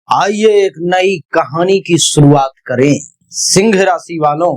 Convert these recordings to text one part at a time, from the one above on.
आइए एक नई कहानी की शुरुआत करें। सिंह राशि वालों,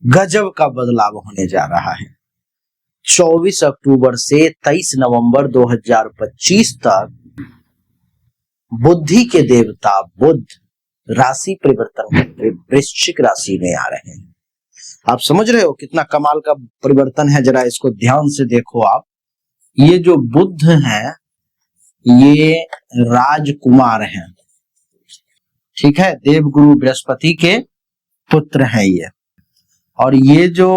गजब का बदलाव होने जा रहा है। 24 अक्टूबर से 23 नवंबर 2025 तक बुद्धि के देवता बुध राशि परिवर्तन करके वृश्चिक राशि में आ रहे हैं। आप समझ रहे हो कितना कमाल का परिवर्तन है? जरा इसको ध्यान से देखो आप। ये जो बुध हैं ये राजकुमार हैं, ठीक है, देवगुरु बृहस्पति के पुत्र हैं ये। और ये जो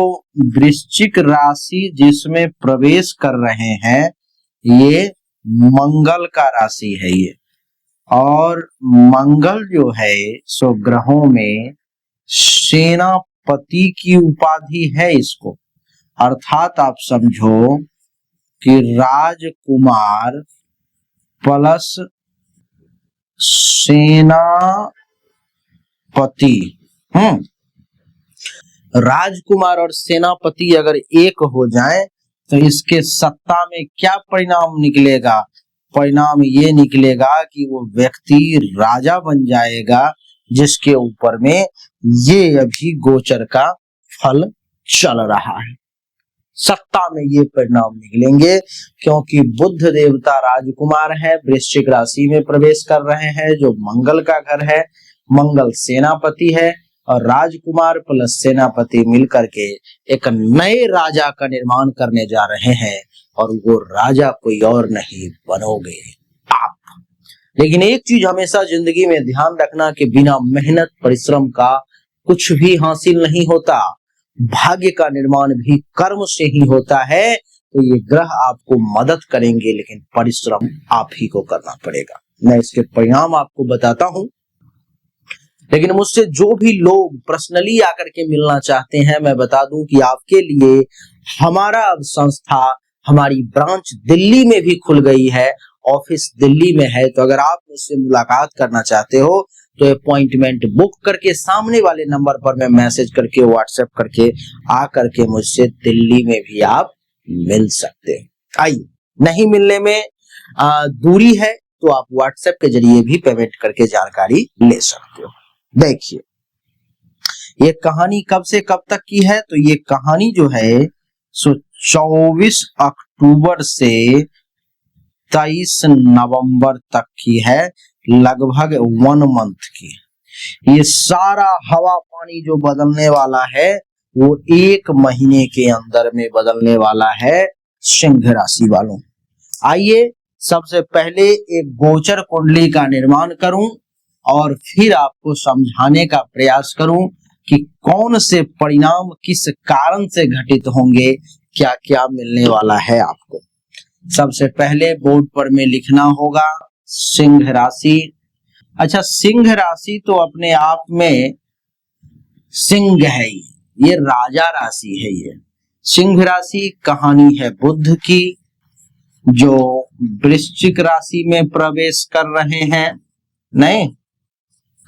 वृश्चिक राशि जिसमें प्रवेश कर रहे हैं ये मंगल का राशि है ये। और मंगल जो है सो ग्रहों में सेनापति की उपाधि है इसको। अर्थात आप समझो कि राजकुमार प्लस सेनापति। राजकुमार और सेनापति अगर एक हो जाए तो इसके सत्ता में क्या परिणाम निकलेगा? परिणाम ये निकलेगा कि वो व्यक्ति राजा बन जाएगा, जिसके ऊपर में ये अभी गोचर का फल चल रहा है। सत्ता में ये परिणाम निकलेंगे क्योंकि बुध देवता राजकुमार है, वृश्चिक राशि में प्रवेश कर रहे हैं जो मंगल का घर है। मंगल सेनापति है और राजकुमार प्लस सेनापति मिलकर के एक नए राजा का निर्माण करने जा रहे हैं। और वो राजा कोई और नहीं, बनोगे आप। लेकिन एक चीज हमेशा जिंदगी में ध्यान रखना कि बिना मेहनत परिश्रम का कुछ भी हासिल नहीं होता। भाग्य का निर्माण भी कर्म से ही होता है। तो ये ग्रह आपको मदद करेंगे लेकिन परिश्रम आप ही को करना पड़ेगा। मैं इसके परिणाम आपको बताता हूं। लेकिन मुझसे जो भी लोग पर्सनली आकर के मिलना चाहते हैं, मैं बता दूं कि आपके लिए हमारा अब संस्था, हमारी ब्रांच दिल्ली में भी खुल गई है, ऑफिस दिल्ली में है। तो अगर आप मुझसे मुलाकात करना चाहते हो तो अपॉइंटमेंट बुक करके सामने वाले नंबर पर मैं मैसेज करके व्हाट्सएप करके आ करके मुझसे दिल्ली में भी आप मिल सकते हैं। आइए, नहीं मिलने में दूरी है तो आप व्हाट्सएप के जरिए भी पेमेंट करके जानकारी ले सकते हो। देखिए ये कहानी कब से कब तक की है? तो ये कहानी जो है सो 24 अक्टूबर से 23 नवंबर तक की है, लगभग 1 मंथ की। ये सारा हवा पानी जो बदलने वाला है वो 1 महीने के अंदर में बदलने वाला है सिंह राशि वालों। आइए सबसे पहले एक गोचर कुंडली का निर्माण करूं और फिर आपको समझाने का प्रयास करूं कि कौन से परिणाम किस कारण से घटित होंगे, क्या क्या मिलने वाला है आपको। सबसे पहले बोर्ड पर में लिखना होगा सिंह राशि। अच्छा, सिंह राशि तो अपने आप में सिंह है, ये राजा राशि है। ये सिंह राशि कहानी है बुध की जो वृश्चिक राशि में प्रवेश कर रहे हैं। नहीं,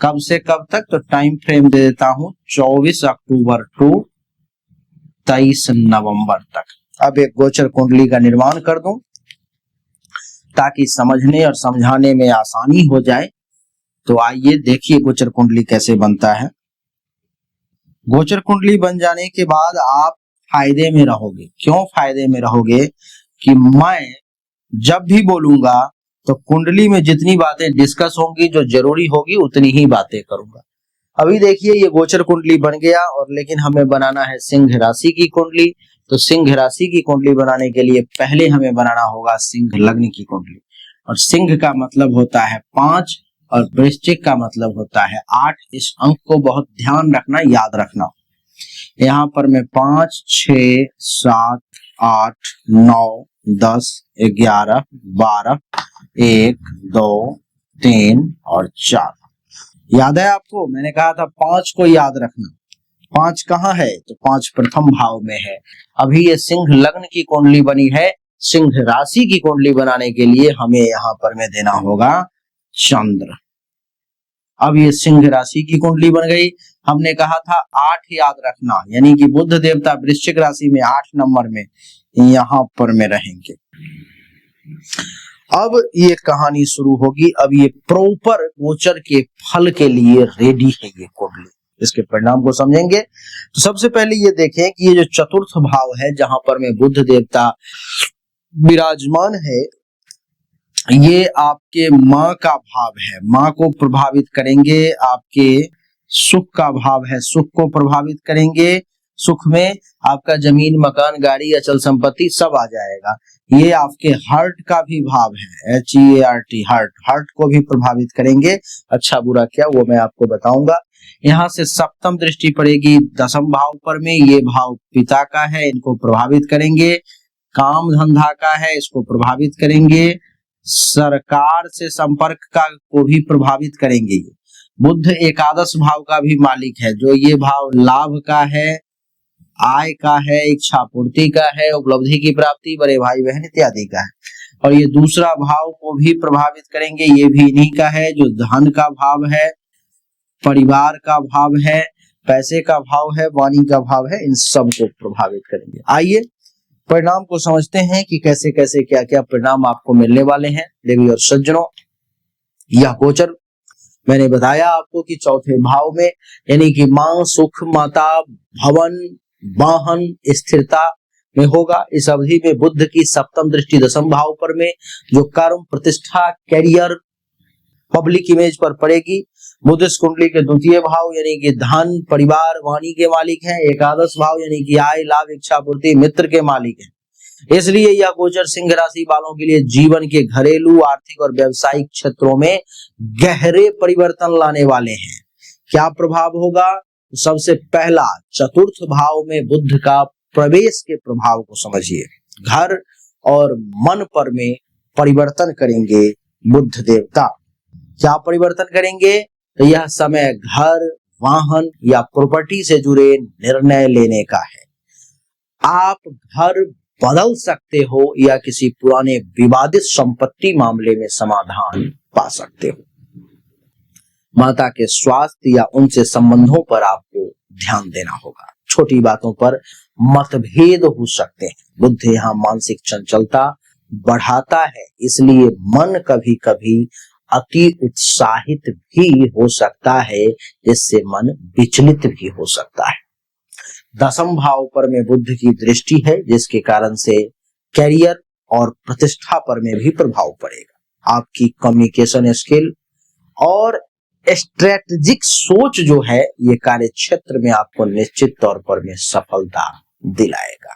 कब से कब तक? तो टाइम फ्रेम दे देता हूं 24 अक्टूबर टू 23 नवंबर तक। अब एक गोचर कुंडली का निर्माण कर दूं ताकि समझने और समझाने में आसानी हो जाए। तो आइए देखिए गोचर कुंडली कैसे बनता है। गोचर कुंडली बन जाने के बाद आप फायदे में रहोगे। क्यों फायदे में रहोगे? कि मैं जब भी बोलूंगा तो कुंडली में जितनी बातें डिस्कस होंगी, जो जरूरी होगी, उतनी ही बातें करूंगा। अभी देखिए ये गोचर कुंडली बन गया और लेकिन हमें बनाना है सिंह राशि की कुंडली। तो सिंह राशि की कुंडली बनाने के लिए पहले हमें बनाना होगा सिंह लग्न की कुंडली। और सिंह का मतलब होता है 5 और वृश्चिक का मतलब होता है 8। इस अंक को बहुत ध्यान रखना, याद रखना। यहाँ पर मैं 5, 6, 7, 8, 9, 10, 11, 12, 1, 2, 3 और 4। याद है आपको? मैंने कहा था 5 को याद रखना। 5 कहाँ है? तो 5 प्रथम भाव में है। अभी ये सिंह लग्न की कुंडली बनी है। सिंह राशि की कुंडली बनाने के लिए हमें यहाँ पर में देना होगा चंद्र। अब ये सिंह राशि की कुंडली बन गई। हमने कहा था 8 याद रखना, यानी कि बुध देवता वृश्चिक राशि में 8 नंबर में यहाँ पर में रहेंगे। अब ये कहानी शुरू होगी। अब ये प्रॉपर गोचर के फल के लिए रेडी है ये कुंडली। इसके परिणाम को समझेंगे तो सबसे पहले ये देखें कि ये जो चतुर्थ भाव है जहां पर में बुध देवता विराजमान है, ये आपके माँ का भाव है, माँ को प्रभावित करेंगे। आपके सुख का भाव है, सुख को प्रभावित करेंगे। सुख में आपका जमीन, मकान, गाड़ी, अचल संपत्ति सब आ जाएगा। ये आपके हार्ट का भी भाव है, HEART, हार्ट, हार्ट को भी प्रभावित करेंगे। अच्छा बुरा क्या वो मैं आपको बताऊंगा। यहाँ से सप्तम दृष्टि पड़ेगी दसम भाव पर में, ये भाव पिता का है, इनको प्रभावित करेंगे। काम धंधा का है, इसको प्रभावित करेंगे। सरकार से संपर्क का को भी प्रभावित करेंगे। बुध एकादश भाव का भी मालिक है, जो ये भाव लाभ का है, आय का है, इच्छा पूर्ति का है, उपलब्धि की प्राप्ति, बड़े भाई बहन इत्यादि का है। और ये दूसरा भाव को भी प्रभावित करेंगे, ये भी इन्हीं का है, जो धन का भाव है, परिवार का भाव है, पैसे का भाव है, वाणी का भाव है, इन सब को प्रभावित करेंगे। आइए परिणाम को समझते हैं कि कैसे कैसे क्या क्या परिणाम आपको मिलने वाले हैं। देवी और सज्जनों, यह गोचर मैंने बताया आपको कि चौथे भाव में यानी कि मां, सुख, माता, भवन, वाहन, स्थिरता में होगा। इस अवधि में बुध की सप्तम दृष्टि दसम भाव पर में जो कर्म, प्रतिष्ठा, कैरियर, पब्लिक इमेज पर पड़ेगी। बुध इस कुंडली के द्वितीय भाव यानी कि धन, परिवार, वाणी के मालिक हैं। एकादश भाव यानी कि आय, लाभ, इच्छा पूर्ति, मित्र के मालिक हैं। इसलिए यह गोचर सिंह राशि वालों के लिए जीवन के घरेलू, आर्थिक और व्यावसायिक क्षेत्रों में गहरे परिवर्तन लाने वाले हैं। क्या प्रभाव होगा? सबसे पहला, चतुर्थ भाव में बुध का प्रवेश के प्रभाव को समझिए। घर और मन पर में परिवर्तन करेंगे बुध देवता। क्या परिवर्तन करेंगे? तो यह समय घर, वाहन या प्रॉपर्टी से जुड़े निर्णय लेने का है। आप घर बदल सकते हो या किसी पुराने विवादित संपत्ति मामले में समाधान पा सकते हो। माता के स्वास्थ्य या उनसे संबंधों पर आपको ध्यान देना होगा। छोटी बातों पर मतभेद हो सकते हैं। बुध यहाँ मानसिक चंचलता बढ़ाता है, इसलिए मन कभी कभी अति उत्साहित भी हो सकता है, जिससे मन विचलित भी हो सकता है। दसम भाव पर में बुध की दृष्टि है, जिसके कारण से कैरियर और प्रतिष्ठा पर में भी प्रभाव पड़ेगा। आपकी कम्युनिकेशन स्किल और स्ट्रेटेजिक सोच जो है, ये कार्य क्षेत्र में आपको निश्चित तौर पर में सफलता दिलाएगा।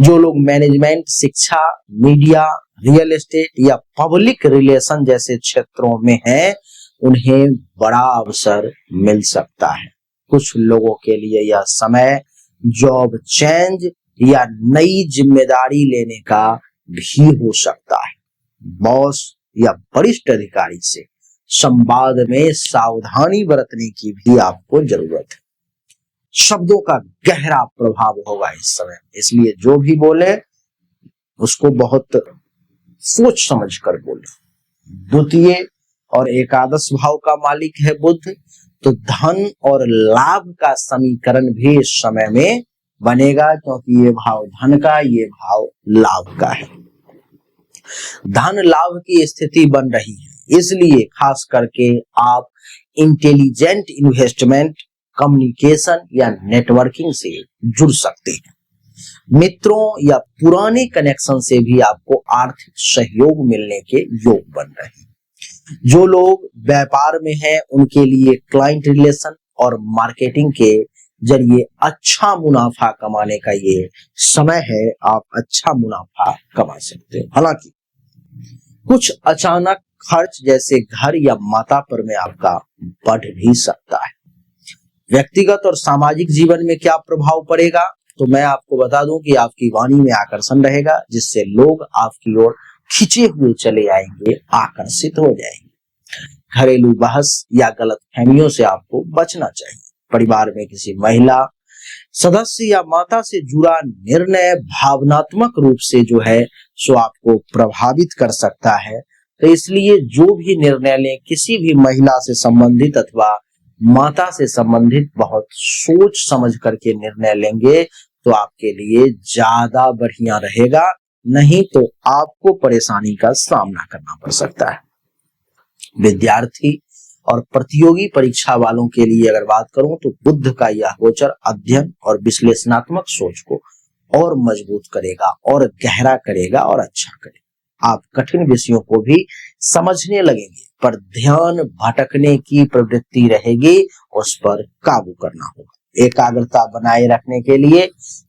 जो लोग मैनेजमेंट, शिक्षा, मीडिया, रियल एस्टेट या पब्लिक रिलेशन जैसे क्षेत्रों में हैं, उन्हें बड़ा अवसर मिल सकता है। कुछ लोगों के लिए यह समय जॉब चेंज या नई जिम्मेदारी लेने का भी हो सकता है। बॉस या वरिष्ठ अधिकारी से संवाद में सावधानी बरतने की भी आपको जरूरत है। शब्दों का गहरा प्रभाव होगा इस समय, इसलिए जो भी बोले उसको बहुत सोच समझ कर बोले। द्वितीय और एकादश भाव का मालिक है बुध, तो धन और लाभ का समीकरण भी इस समय में बनेगा, क्योंकि ये भाव धन का, ये भाव लाभ का है। धन लाभ की स्थिति बन रही है, इसलिए खास करके आप इंटेलिजेंट इन्वेस्टमेंट, कम्युनिकेशन या नेटवर्किंग से जुड़ सकते हैं। मित्रों या पुराने कनेक्शन से भी आपको आर्थिक सहयोग मिलने के योग बन रहे हैं। जो लोग व्यापार में हैं, उनके लिए क्लाइंट रिलेशन और मार्केटिंग के जरिए अच्छा मुनाफा कमाने का ये समय है। आप अच्छा मुनाफा कमा सकते हैं। हालांकि कुछ अचानक खर्च जैसे घर या माता पर में आपका बढ़ भी सकता है। व्यक्तिगत और सामाजिक जीवन में क्या प्रभाव पड़ेगा, तो मैं आपको बता दूं कि आपकी वाणी में आकर्षण रहेगा, जिससे लोग आपकी ओर खिंचे हुए चले आएंगे, आकर्षित हो जाएंगे। घरेलू बहस या गलतफहमियों से आपको बचना चाहिए। परिवार में किसी महिला सदस्य या माता से जुड़ा निर्णय भावनात्मक रूप से जो है सो आपको प्रभावित कर सकता है। तो इसलिए जो भी निर्णय लें, किसी भी महिला से संबंधित अथवा माता से संबंधित बहुत सोच समझ करके निर्णय लेंगे तो आपके लिए ज्यादा बढ़िया रहेगा। नहीं तो आपको परेशानी का सामना करना पड़ सकता है। विद्यार्थी और प्रतियोगी परीक्षा वालों के लिए अगर बात करूं तो बुध का यह गोचर अध्ययन और विश्लेषणात्मक सोच को और मजबूत करेगा और गहरा करेगा और अच्छा करेगा। आप कठिन विषयों को भी समझने लगेंगे, पर ध्यान भटकने की प्रवृत्ति रहेगी, उस पर काबू करना होगा। एकाग्रता बनाए रखने के लिए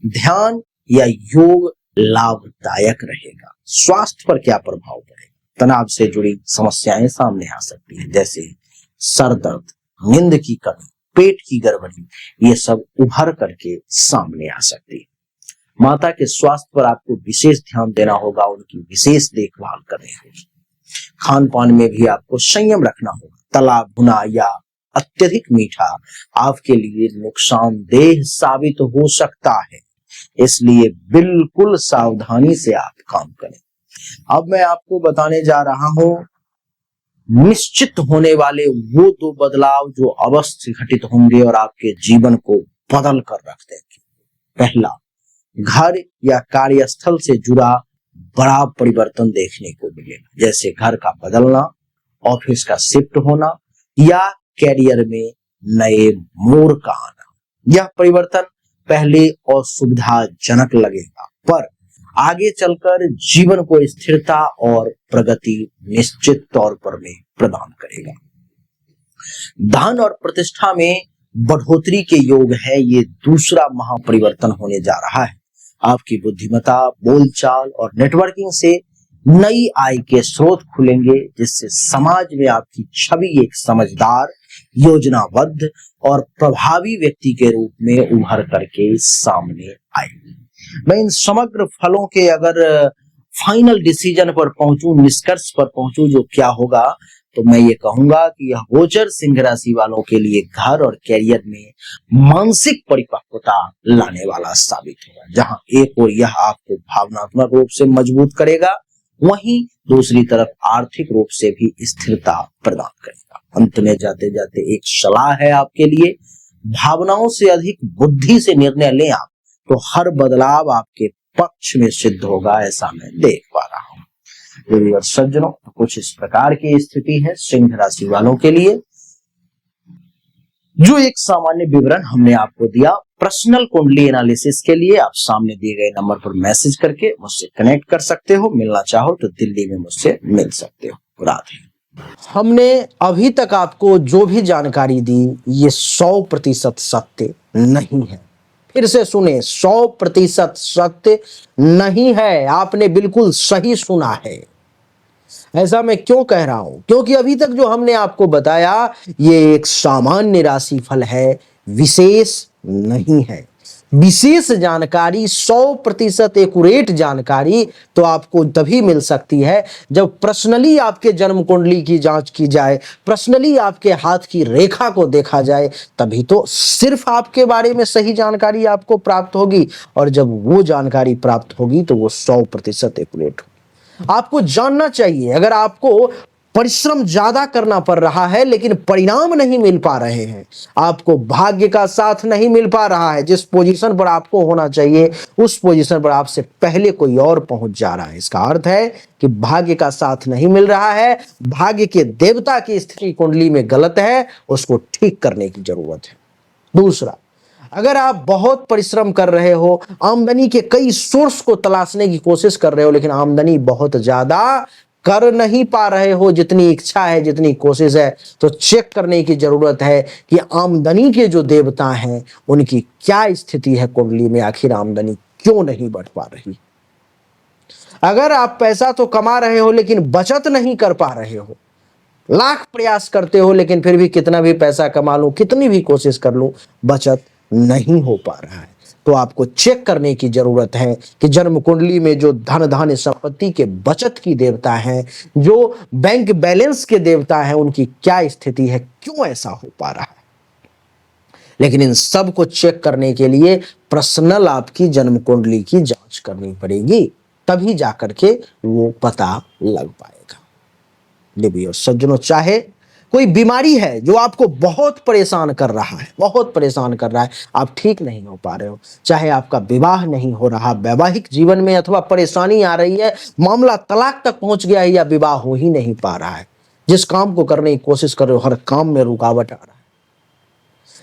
ध्यान या योग लाभदायक रहेगा। स्वास्थ्य पर क्या प्रभाव पड़ेगा? तनाव से जुड़ी समस्याएं सामने आ सकती है, जैसे सर दर्द, नींद की कमी, पेट की गड़बड़ी, ये सब उभर करके सामने आ सकती है। माता के स्वास्थ्य पर आपको विशेष ध्यान देना होगा, उनकी विशेष देखभाल करनी होगी। खान पान में भी आपको संयम रखना होगा। तला भुना या अत्यधिक मीठा आपके लिए नुकसानदेह साबित हो सकता है, इसलिए बिल्कुल सावधानी से आप काम करें। अब मैं आपको बताने जा रहा हूं निश्चित होने वाले वो दो बदलाव जो अवश्य घटित होंगे और आपके जीवन को बदल कर रख देंगे। पहला, घर या कार्यस्थल से जुड़ा बड़ा परिवर्तन देखने को मिलेगा, जैसे घर का बदलना, ऑफिस का शिफ्ट होना या कैरियर में नए मोड़ का आना। यह परिवर्तन पहले असुविधाजनक लगेगा, पर आगे चलकर जीवन को स्थिरता और प्रगति निश्चित तौर पर में प्रदान करेगा। धन और प्रतिष्ठा में बढ़ोतरी के योग है। ये दूसरा महापरिवर्तन होने जा रहा है। आपकी बुद्धिमत्ता, बोलचाल और नेटवर्किंग से नई आय के स्रोत खुलेंगे, जिससे समाज में आपकी छवि एक समझदार, योजनाबद्ध और प्रभावी व्यक्ति के रूप में उभर करके सामने आएगी। मैं इन समग्र फलों के अगर फाइनल डिसीजन पर पहुंचूं, निष्कर्ष पर पहुंचूं जो क्या होगा, तो मैं ये कहूंगा कि यह गोचर सिंह राशि वालों के लिए घर और कैरियर में मानसिक परिपक्वता लाने वाला साबित होगा। जहां एक ओर यह आपको भावनात्मक रूप से मजबूत करेगा, वहीं दूसरी तरफ आर्थिक रूप से भी स्थिरता प्रदान करेगा। अंत में जाते जाते एक सलाह है आपके लिए, भावनाओं से अधिक बुद्धि से निर्णय लें आप, तो हर बदलाव आपके पक्ष में सिद्ध होगा, ऐसा मैं देख पा रहा हूं। और सज्जनों, तो कुछ इस प्रकार की स्थिति है सिंह राशि वालों के लिए। जो एक सामान्य विवरण हमने आपको दिया, पर्सनल कुंडली एनालिसिस के लिए आप सामने दिए गए नंबर पर मैसेज करके मुझसे कनेक्ट कर सकते हो। मिलना चाहो तो दिल्ली में मुझसे मिल सकते हो। राधे। हमने अभी तक आपको जो भी जानकारी दी, ये 100% सत्य नहीं है। फिर से सुने, 100% सत्य नहीं है। आपने बिल्कुल सही सुना है। ऐसा मैं क्यों कह रहा हूं? क्योंकि अभी तक जो हमने आपको बताया, ये एक सामान्य राशि फल है, विशेष नहीं है। विशेष जानकारी, 100% एक्यूरेट जानकारी तो आपको तभी मिल सकती है जब पर्सनली आपके जन्म कुंडली की जांच की जाए, पर्सनली आपके हाथ की रेखा को देखा जाए, तभी तो सिर्फ आपके बारे में सही जानकारी आपको प्राप्त होगी। और जब वो जानकारी प्राप्त होगी तो वो 100% एक्यूरेट होगी। आपको जानना चाहिए, अगर आपको परिश्रम ज्यादा करना पड़ रहा है लेकिन परिणाम नहीं मिल पा रहे हैं, आपको भाग्य का साथ नहीं मिल पा रहा है, जिस पोजीशन पर आपको होना चाहिए उस पोजीशन पर आपसे पहले कोई और पहुंच जा रहा है, इसका अर्थ है कि भाग्य का साथ नहीं मिल रहा है, भाग्य के देवता की स्थिति कुंडली में गलत है, उसको ठीक करने की जरूरत है। दूसरा, अगर आप बहुत परिश्रम कर रहे हो, आमदनी के कई सोर्स को तलाशने की कोशिश कर रहे हो, लेकिन आमदनी बहुत ज्यादा कर नहीं पा रहे हो जितनी इच्छा है, जितनी कोशिश है, तो चेक करने की जरूरत है कि आमदनी के जो देवता हैं उनकी क्या स्थिति है कुंडली में, आखिर आमदनी क्यों नहीं बढ़ पा रही। अगर आप पैसा तो कमा रहे हो लेकिन बचत नहीं कर पा रहे हो, लाख प्रयास करते हो लेकिन फिर भी कितना भी पैसा कमा लूं, कितनी भी कोशिश कर लूं, बचत नहीं हो पा रहा है, तो आपको चेक करने की जरूरत है कि जन्म कुंडली में जो धन धान्य संपत्ति के बचत की देवता हैं, जो बैंक बैलेंस के देवता हैं, उनकी क्या स्थिति है, क्यों ऐसा हो पा रहा है। लेकिन इन सब को चेक करने के लिए पर्सनल आपकी जन्म कुंडली की जांच करनी पड़ेगी, तभी जाकर के वो पता लग पाएगा। और सज्जनों, चाहे कोई बीमारी है जो आपको बहुत परेशान कर रहा है, बहुत परेशान कर रहा है, आप ठीक नहीं हो पा रहे हो, चाहे आपका विवाह नहीं हो रहा, वैवाहिक जीवन में अथवा परेशानी आ रही है, मामला तलाक तक पहुंच गया है या विवाह हो ही नहीं पा रहा है, जिस काम को करने की कोशिश कर रहे हो हर काम में रुकावट आ रहा है,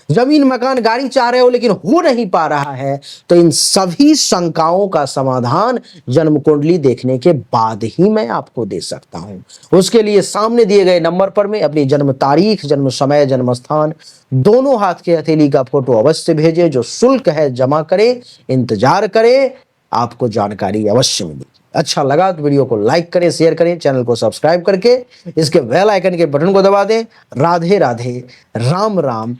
जमीन मकान गाड़ी चाह रहे हो लेकिन हो नहीं पा रहा है, तो इन सभी शंकाओं का समाधान जन्म कुंडली देखने के बाद ही मैं आपको दे सकता हूं। उसके लिए सामने दिए गए नंबर पर में अपनी जन्म तारीख, जन्म समय, जन्म स्थान, दोनों हाथ के हथेली का फोटो अवश्य भेजें। जो शुल्क है जमा करें, इंतजार करें, आपको जानकारी अवश्य मिलेगी। अच्छा लगा तो वीडियो को लाइक करें, शेयर करें, चैनल को सब्सक्राइब करके इसके बेल आइकन के बटन को दबा दें। राधे राधे, राम राम।